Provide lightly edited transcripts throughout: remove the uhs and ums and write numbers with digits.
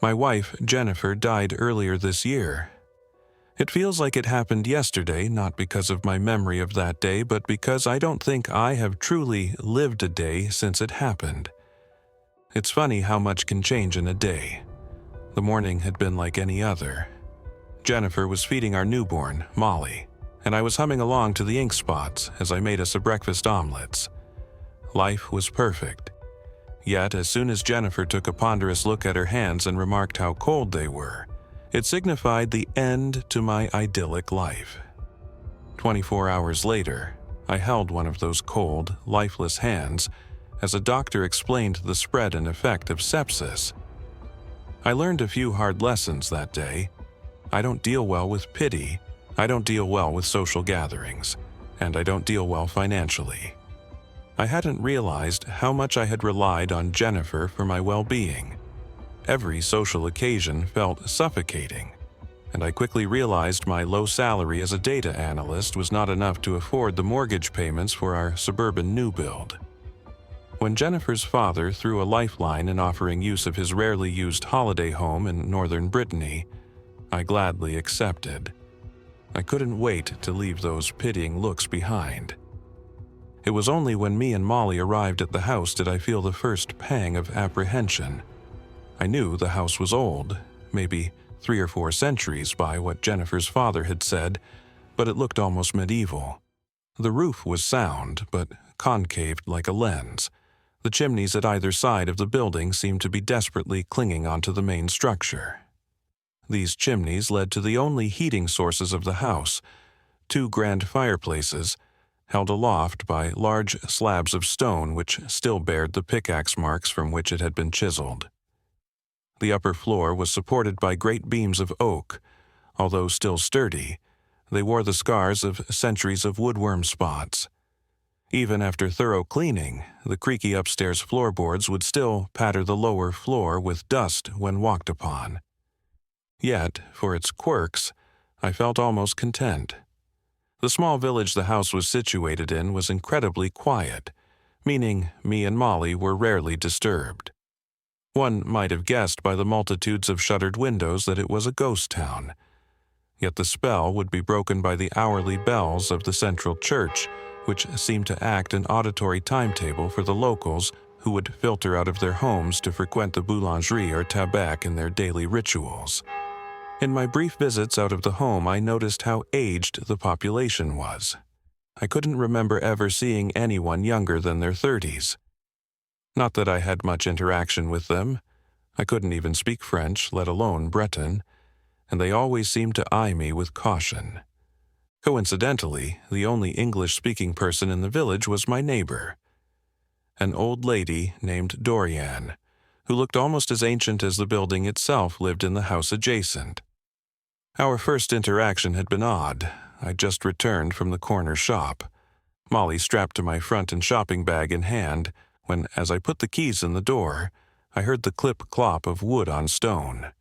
My wife, Jennifer, died earlier this year. It feels like it happened yesterday, not because of my memory of that day, but because I don't think I have truly lived a day since it happened. It's funny how much can change in a day. The morning had been like any other. Jennifer was feeding our newborn, Molly, and I was humming along to the ink spots as I made us a breakfast omelets. Life was perfect. Yet, as soon as Jennifer took a ponderous look at her hands and remarked how cold they were, it signified the end to my idyllic life. 24 hours later, I held one of those cold, lifeless hands as a doctor explained the spread and effect of sepsis. I learned a few hard lessons that day. I don't deal well with pity, I don't deal well with social gatherings, and I don't deal well financially. I hadn't realized how much I had relied on Jennifer for my well-being. Every social occasion felt suffocating, and I quickly realized my low salary as a data analyst was not enough to afford the mortgage payments for our suburban new build. When Jennifer's father threw a lifeline in offering use of his rarely used holiday home in northern Brittany, I gladly accepted. I couldn't wait to leave those pitying looks behind. It was only when me and Molly arrived at the house did I feel the first pang of apprehension. I knew the house was old, maybe 3 or 4 centuries by what Jennifer's father had said, but it looked almost medieval. The roof was sound, but concaved like a lens. The chimneys at either side of the building seemed to be desperately clinging onto the main structure. These chimneys led to the only heating sources of the house, 2 grand fireplaces, held aloft by large slabs of stone which still bared the pickaxe marks from which it had been chiseled. The upper floor was supported by great beams of oak. Although still sturdy, they wore the scars of centuries of woodworm spots. Even after thorough cleaning, the creaky upstairs floorboards would still patter the lower floor with dust when walked upon. Yet, for its quirks, I felt almost content. The small village the house was situated in was incredibly quiet, meaning me and Molly were rarely disturbed. One might have guessed by the multitudes of shuttered windows that it was a ghost town. Yet the spell would be broken by the hourly bells of the central church, which seemed to act an auditory timetable for the locals who would filter out of their homes to frequent the boulangerie or tabac in their daily rituals. In my brief visits out of the home, I noticed how aged the population was. I couldn't remember ever seeing anyone younger than their 30s. Not that I had much interaction with them. I couldn't even speak French, let alone Breton, and they always seemed to eye me with caution. Coincidentally, the only English-speaking person in the village was my neighbor, an old lady named Dorian, who looked almost as ancient as the building itself lived in the house adjacent. Our first interaction had been odd. I'd just returned from the corner shop, Molly strapped to my front and shopping bag in hand, when, as I put the keys in the door, I heard the clip-clop of wood on stone.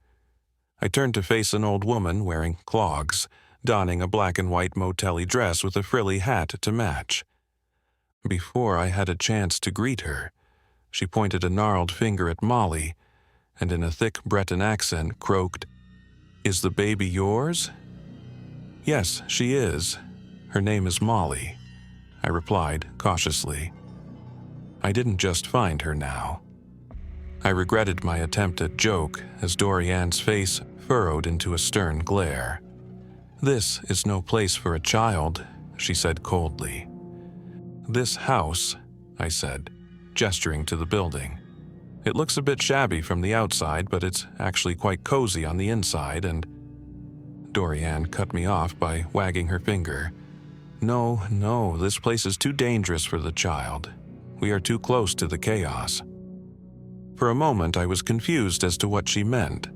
I turned to face an old woman wearing clogs, donning a black and white motel-y dress with a frilly hat to match. Before I had a chance to greet her, she pointed a gnarled finger at Molly, and in a thick Breton accent croaked, "Is the baby yours?" "Yes, she is. Her name is Molly," I replied cautiously. I didn't just find her now. I regretted my attempt at joke as Dorian's face furrowed into a stern glare. "This is no place for a child," she said coldly. "This house," I said, gesturing to the building. "It looks a bit shabby from the outside, but it's actually quite cozy on the inside, and—" Dorian cut me off by wagging her finger. No, this place is too dangerous for the child. We are too close to the chaos." For a moment I was confused as to what she meant,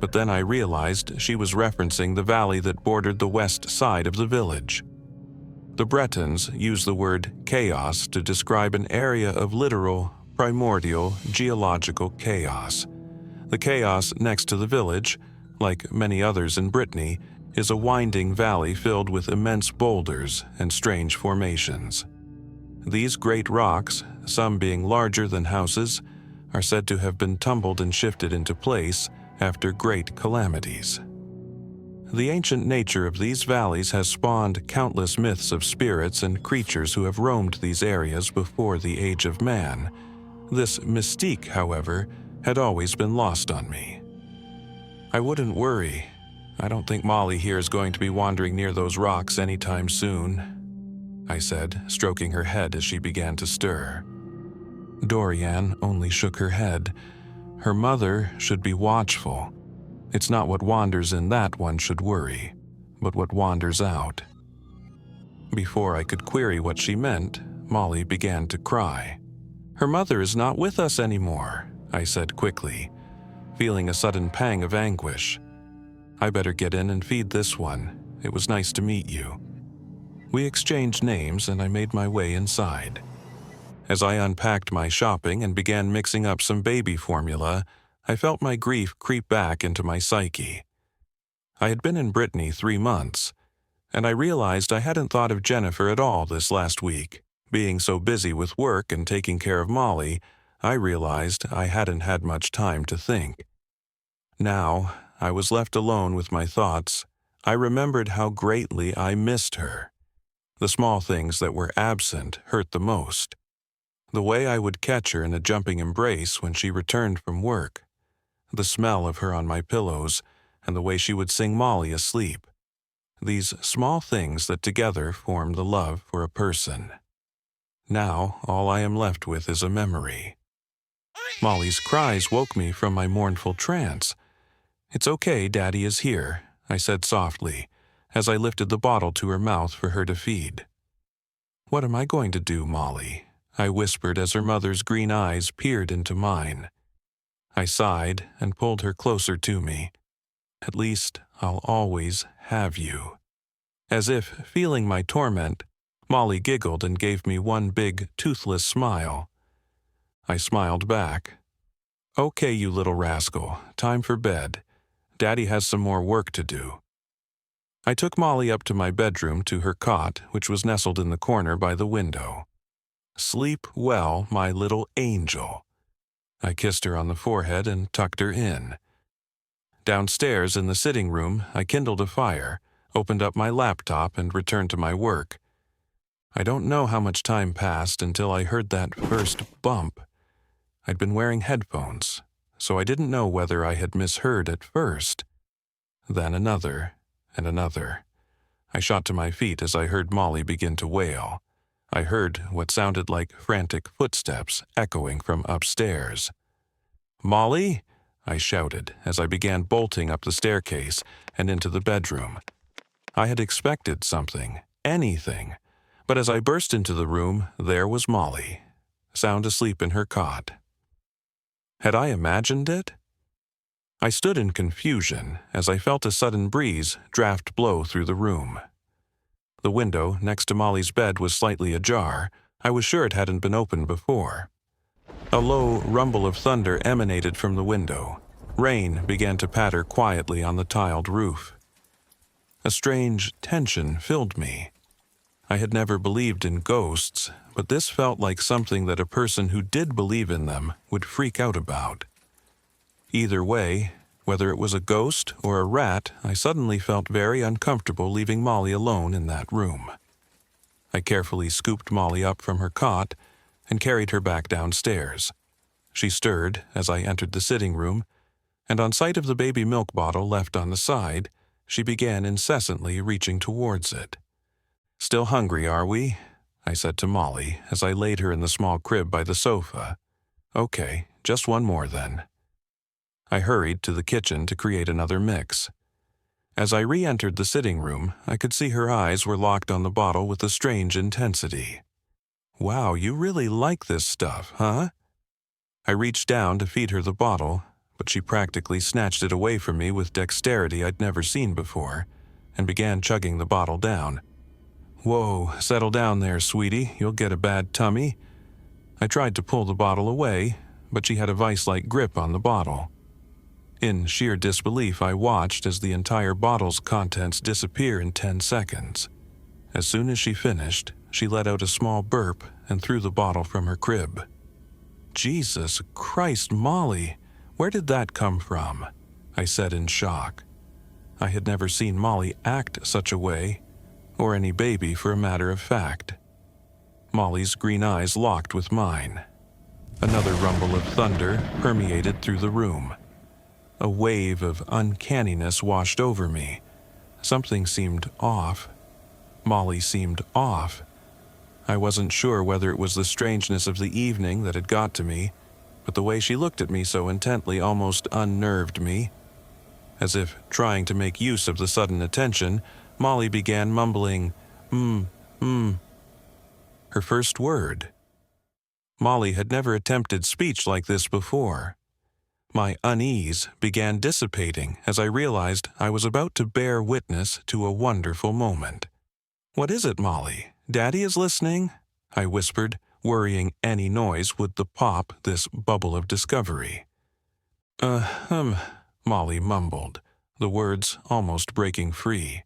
but then I realized she was referencing the valley that bordered the west side of the village. The Bretons use the word chaos to describe an area of literal, primordial, geological chaos. The chaos next to the village, like many others in Brittany, is a winding valley filled with immense boulders and strange formations. These great rocks, some being larger than houses, are said to have been tumbled and shifted into place after great calamities. The ancient nature of these valleys has spawned countless myths of spirits and creatures who have roamed these areas before the age of man. This mystique, however, had always been lost on me. I wouldn't worry. I don't think Molly here is going to be wandering near those rocks anytime soon, I said, stroking her head as she began to stir. Dorian only shook her head. Her mother should be watchful. It's not what wanders in that one should worry, but what wanders out. Before I could query what she meant, Molly began to cry. Her mother is not with us anymore, I said quickly, feeling a sudden pang of anguish. I better get in and feed this one. It was nice to meet you. We exchanged names and I made my way inside. As I unpacked my shopping and began mixing up some baby formula, I felt my grief creep back into my psyche. I had been in Brittany 3 months, and I realized I hadn't thought of Jennifer at all this last week. Being so busy with work and taking care of Molly, I realized I hadn't had much time to think. Now, I was left alone with my thoughts. I remembered how greatly I missed her. The small things that were absent hurt the most. The way I would catch her in a jumping embrace when she returned from work. The smell of her on my pillows, and the way she would sing Molly asleep. These small things that together form the love for a person. Now, all I am left with is a memory. Molly's cries woke me from my mournful trance. "It's okay, Daddy is here," I said softly, as I lifted the bottle to her mouth for her to feed. "What am I going to do, Molly?" I whispered as her mother's green eyes peered into mine. I sighed and pulled her closer to me. "At least, I'll always have you." As if feeling my torment, Molly giggled and gave me one big, toothless smile. I smiled back. "Okay, you little rascal, time for bed. Daddy has some more work to do." I took Molly up to my bedroom to her cot, which was nestled in the corner by the window. "Sleep well, my little angel." I kissed her on the forehead and tucked her in. Downstairs in the sitting room, I kindled a fire, opened up my laptop, and returned to my work. I don't know how much time passed until I heard that first bump. I'd been wearing headphones, so I didn't know whether I had misheard at first. Then another, and another. I shot to my feet as I heard Molly begin to wail. I heard what sounded like frantic footsteps echoing from upstairs. "Molly?" I shouted as I began bolting up the staircase and into the bedroom. I had expected something, anything, but as I burst into the room, there was Molly, sound asleep in her cot. Had I imagined it? I stood in confusion as I felt a sudden breeze draft blow through the room. The window next to Molly's bed was slightly ajar. I was sure it hadn't been opened before. A low rumble of thunder emanated from the window. Rain began to patter quietly on the tiled roof. A strange tension filled me. I had never believed in ghosts, but this felt like something that a person who did believe in them would freak out about. Either way, whether it was a ghost or a rat, I suddenly felt very uncomfortable leaving Molly alone in that room. I carefully scooped Molly up from her cot and carried her back downstairs. She stirred as I entered the sitting room, and on sight of the baby milk bottle left on the side, she began incessantly reaching towards it. "Still hungry, are we?" I said to Molly as I laid her in the small crib by the sofa. "Okay, just one more then." I hurried to the kitchen to create another mix. As I re-entered the sitting room, I could see her eyes were locked on the bottle with a strange intensity. "Wow, you really like this stuff, huh?" I reached down to feed her the bottle, but she practically snatched it away from me with dexterity I'd never seen before, and began chugging the bottle down. "Whoa, settle down there, sweetie. You'll get a bad tummy." I tried to pull the bottle away, but she had a vice-like grip on the bottle. In sheer disbelief, I watched as the entire bottle's contents disappear in 10 seconds. As soon as she finished, she let out a small burp and threw the bottle from her crib. "Jesus Christ, Molly, where did that come from?" I said in shock. I had never seen Molly act such a way, or any baby for a matter of fact. Molly's green eyes locked with mine. Another rumble of thunder permeated through the room. A wave of uncanniness washed over me. Something seemed off. Molly seemed off. I wasn't sure whether it was the strangeness of the evening that had got to me, but the way she looked at me so intently almost unnerved me. As if trying to make use of the sudden attention, Molly began mumbling, her first word. Molly had never attempted speech like this before. My unease began dissipating as I realized I was about to bear witness to a wonderful moment. "What is it, Molly? Daddy is listening," I whispered, worrying any noise would pop this bubble of discovery. Molly mumbled, the words almost breaking free.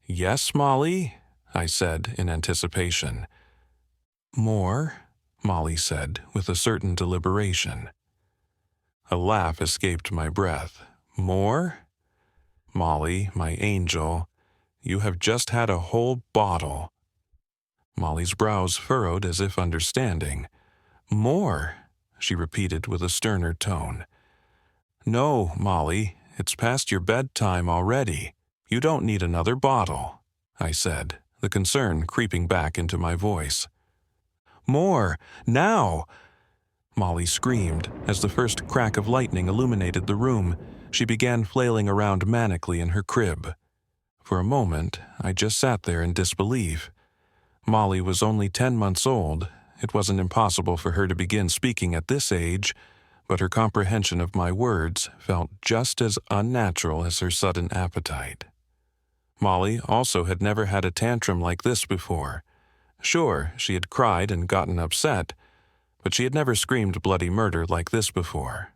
"Yes, Molly," I said in anticipation. "More," Molly said with a certain deliberation. A laugh escaped my breath. "More? Molly, my angel, you have just had a whole bottle." Molly's brows furrowed as if understanding. "More," she repeated with a sterner tone. "No, Molly, it's past your bedtime already. You don't need another bottle," I said, the concern creeping back into my voice. "More, now!" Molly screamed as the first crack of lightning illuminated the room. She began flailing around manically in her crib. For a moment, I just sat there in disbelief. Molly was only 10 months old. It wasn't impossible for her to begin speaking at this age, but her comprehension of my words felt just as unnatural as her sudden appetite. Molly also had never had a tantrum like this before. Sure, she had cried and gotten upset, but she had never screamed bloody murder like this before.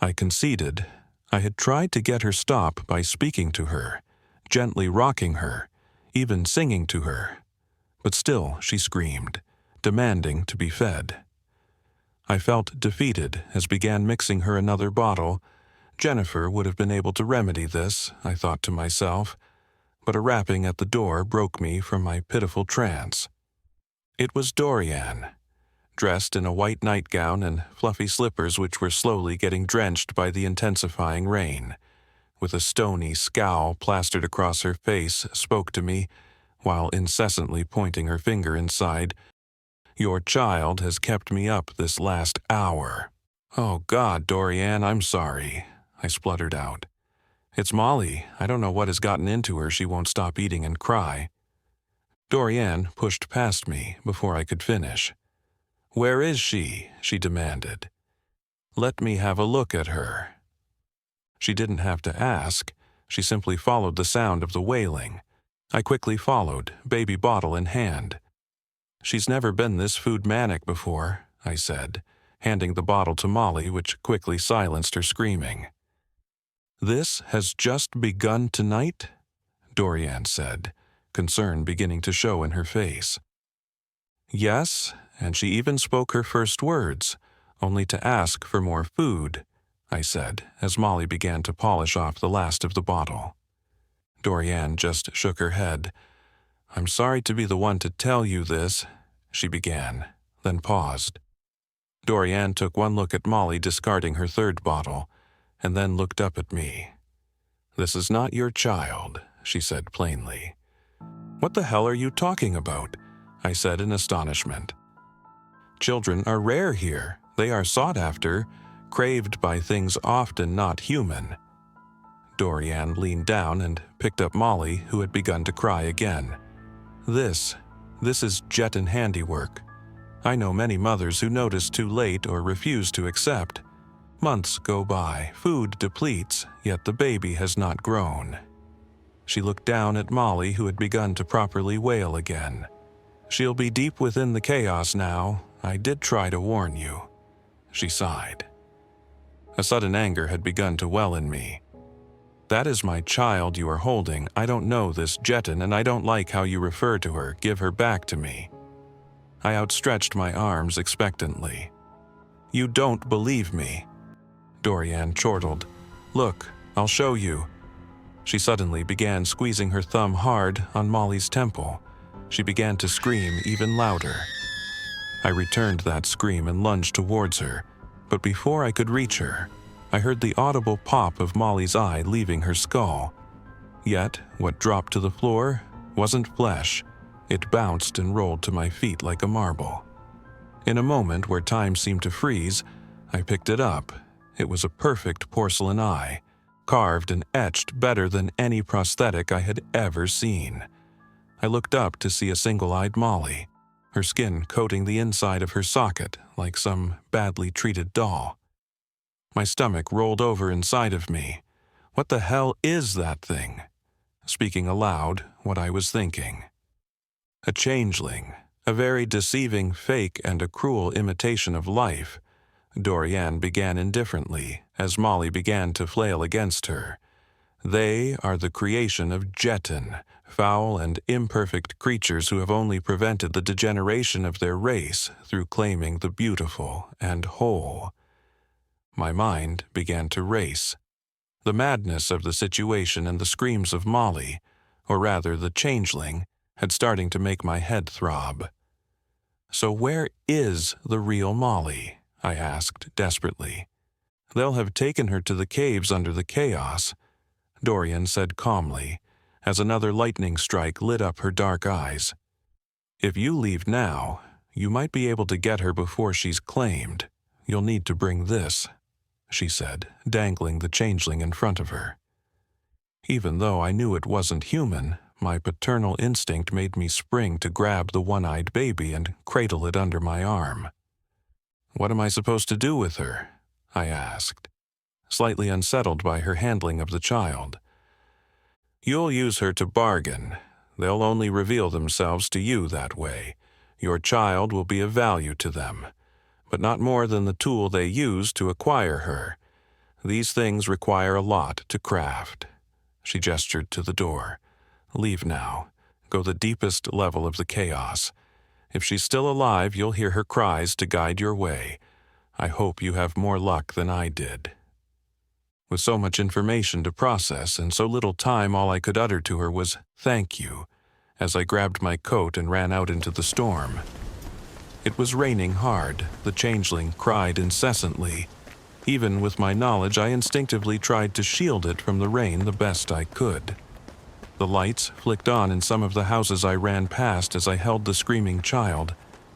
I conceded. I had tried to get her stop by speaking to her, gently rocking her, even singing to her. But still she screamed, demanding to be fed. I felt defeated as began mixing her another bottle. Jennifer would have been able to remedy this, I thought to myself, but a rapping at the door broke me from my pitiful trance. It was Dorian, dressed in a white nightgown and fluffy slippers which were slowly getting drenched by the intensifying rain. With a stony scowl plastered across her face, spoke to me, while incessantly pointing her finger inside. "Your child has kept me up this last hour." "Oh God, Dorian, I'm sorry," I spluttered out. "It's Molly. I don't know what has gotten into her. She won't stop eating and cry." Dorian pushed past me before I could finish. "Where is she?" she demanded. "Let me have a look at her." She didn't have to ask. She simply followed the sound of the wailing. I quickly followed, baby bottle in hand. "She's never been this food manic before," I said, handing the bottle to Molly, which quickly silenced her screaming. "This has just begun tonight?" Dorian said, concern beginning to show in her face. "Yes, and she even spoke her first words, only to ask for more food," I said, as Molly began to polish off the last of the bottle. Dorian just shook her head. "I'm sorry to be the one to tell you this," she began, then paused. Dorian took one look at Molly discarding her third bottle, and then looked up at me. "This is not your child," she said plainly. "What the hell are you talking about?" I said in astonishment. "Children are rare here. They are sought after, craved by things often not human." Dorian leaned down and picked up Molly, who had begun to cry again. This is Jetton handiwork. I know many mothers who notice too late or refuse to accept. Months go by, food depletes, yet the baby has not grown." She looked down at Molly, who had begun to properly wail again. "She'll be deep within the chaos now. I did try to warn you." She sighed. A sudden anger had begun to well in me. "That is my child you are holding. I don't know this Jetton, and I don't like how you refer to her. Give her back to me." I outstretched my arms expectantly. "You don't believe me," Dorian chortled, Look, I'll show you." She suddenly began squeezing her thumb hard on Molly's temple. She began to scream even louder. I returned that scream and lunged towards her, but before I could reach her, I heard the audible pop of Molly's eye leaving her skull. Yet, what dropped to the floor wasn't flesh. It bounced and rolled to my feet like a marble. In a moment where time seemed to freeze, I picked it up. It was a perfect porcelain eye, carved and etched better than any prosthetic I had ever seen. I looked up to see a single-eyed Molly, her skin coating the inside of her socket like some badly treated doll. My stomach rolled over inside of me. What the hell is that thing? Speaking aloud, what I was thinking. A changeling, a very deceiving fake and a cruel imitation of life. Dorian began indifferently, as Molly began to flail against her. They are the creation of Jetton, foul and imperfect creatures who have only prevented the degeneration of their race through claiming the beautiful and whole. My mind began to race. The madness of the situation and the screams of Molly, or rather the changeling, had starting to make my head throb. "So where is the real Molly?" I asked desperately. "They'll have taken her to the caves under the chaos," Dorian said calmly, as another lightning strike lit up her dark eyes. "If you leave now, you might be able to get her before she's claimed. You'll need to bring this," she said, dangling the changeling in front of her. Even though I knew it wasn't human, my paternal instinct made me spring to grab the one-eyed baby and cradle it under my arm. "What am I supposed to do with her?" I asked, slightly unsettled by her handling of the child. "You'll use her to bargain. They'll only reveal themselves to you that way. Your child will be of value to them, but not more than the tool they use to acquire her. These things require a lot to craft." She gestured to the door. "Leave now. Go the deepest level of the chaos. If she's still alive, you'll hear her cries to guide your way. I hope you have more luck than I did." With so much information to process and so little time, all I could utter to her was, "Thank you," as I grabbed my coat and ran out into the storm. It was raining hard. The changeling cried incessantly. Even with my knowledge, I instinctively tried to shield it from the rain the best I could. The lights flicked on in some of the houses I ran past as I held the screaming child,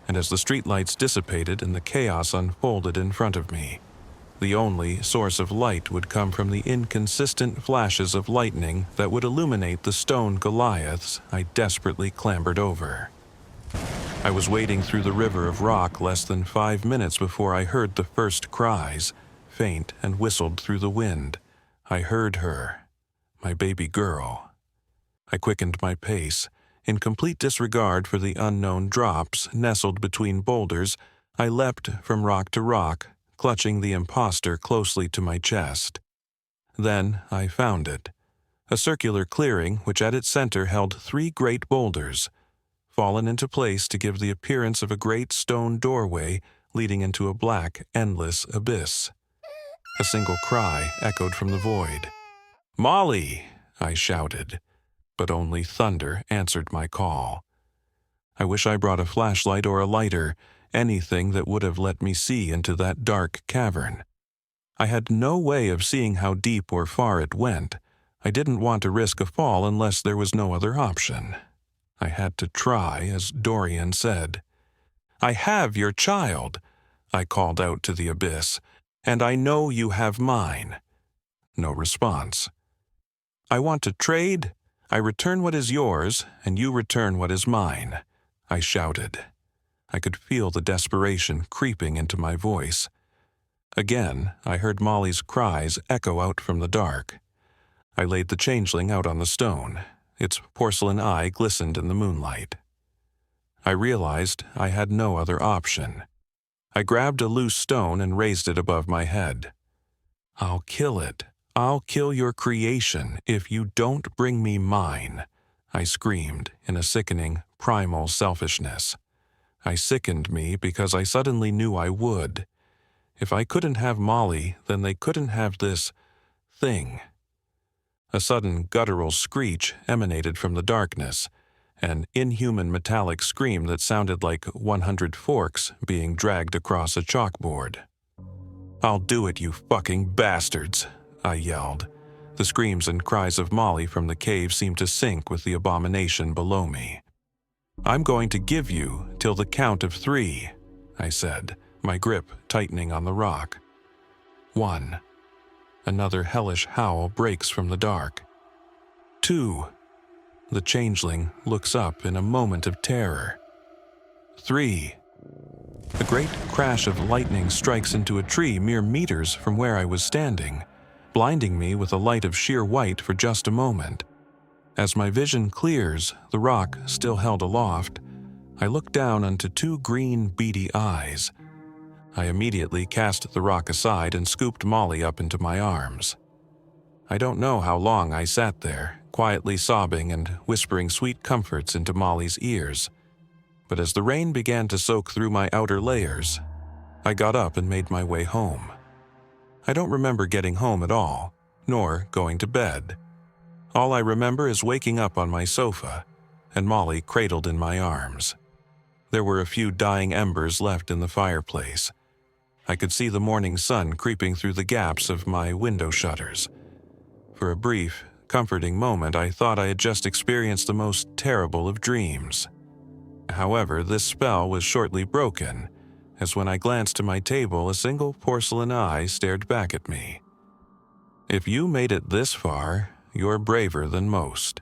and as the streetlights dissipated and the chaos unfolded in front of me, the only source of light would come from the inconsistent flashes of lightning that would illuminate the stone Goliaths I desperately clambered over. I was wading through the river of rock less than 5 minutes before I heard the first cries, faint and whistled through the wind. I heard her, my baby girl. I quickened my pace. In complete disregard for the unknown drops nestled between boulders, I leapt from rock to rock, clutching the imposter closely to my chest. Then I found it. A circular clearing which at its center held 3 great boulders, fallen into place to give the appearance of a great stone doorway leading into a black, endless abyss. A single cry echoed from the void. "Molly!" I shouted, but only thunder answered my call. I wish I brought a flashlight or a lighter, anything that would have let me see into that dark cavern. I had no way of seeing how deep or far it went. I didn't want to risk a fall unless there was no other option. I had to try, as Dorian said. "I have your child," I called out to the abyss, "and I know you have mine." No response. "I want to trade. I return what is yours, and you return what is mine," I shouted. I could feel the desperation creeping into my voice. Again, I heard Molly's cries echo out from the dark. I laid the changeling out on the stone. Its porcelain eye glistened in the moonlight. I realized I had no other option. I grabbed a loose stone and raised it above my head. "I'll kill it. I'll kill your creation if you don't bring me mine," I screamed in a sickening, primal selfishness. I sickened me because I suddenly knew I would. If I couldn't have Molly, then they couldn't have this thing. A sudden guttural screech emanated from the darkness, an inhuman metallic scream that sounded like 100 forks being dragged across a chalkboard. "I'll do it, you fucking bastards," I yelled. The screams and cries of Molly from the cave seemed to sync with the abomination below me. "I'm going to give you till the count of 3, I said, my grip tightening on the rock. 1. Another hellish howl breaks from the dark. 2. The changeling looks up in a moment of terror. 3. A great crash of lightning strikes into a tree mere meters from where I was standing, blinding me with a light of sheer white for just a moment. As my vision clears, the rock still held aloft, I look down onto 2 green, beady eyes. I immediately cast the rock aside and scooped Molly up into my arms. I don't know how long I sat there, quietly sobbing and whispering sweet comforts into Molly's ears. But as the rain began to soak through my outer layers, I got up and made my way home. I don't remember getting home at all, nor going to bed. All I remember is waking up on my sofa and Molly cradled in my arms. There were a few dying embers left in the fireplace. I could see the morning sun creeping through the gaps of my window shutters. For a brief, comforting moment, I thought I had just experienced the most terrible of dreams. However, this spell was shortly broken, as when I glanced to my table, a single porcelain eye stared back at me. If you made it this far, you're braver than most.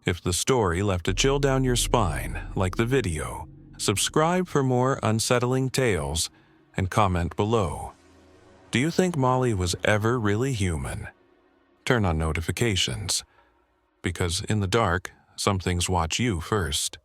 If the story left a chill down your spine, like the video, subscribe for more unsettling tales and comment below. Do you think Molly was ever really human? Turn on notifications, because in the dark, some things watch you first.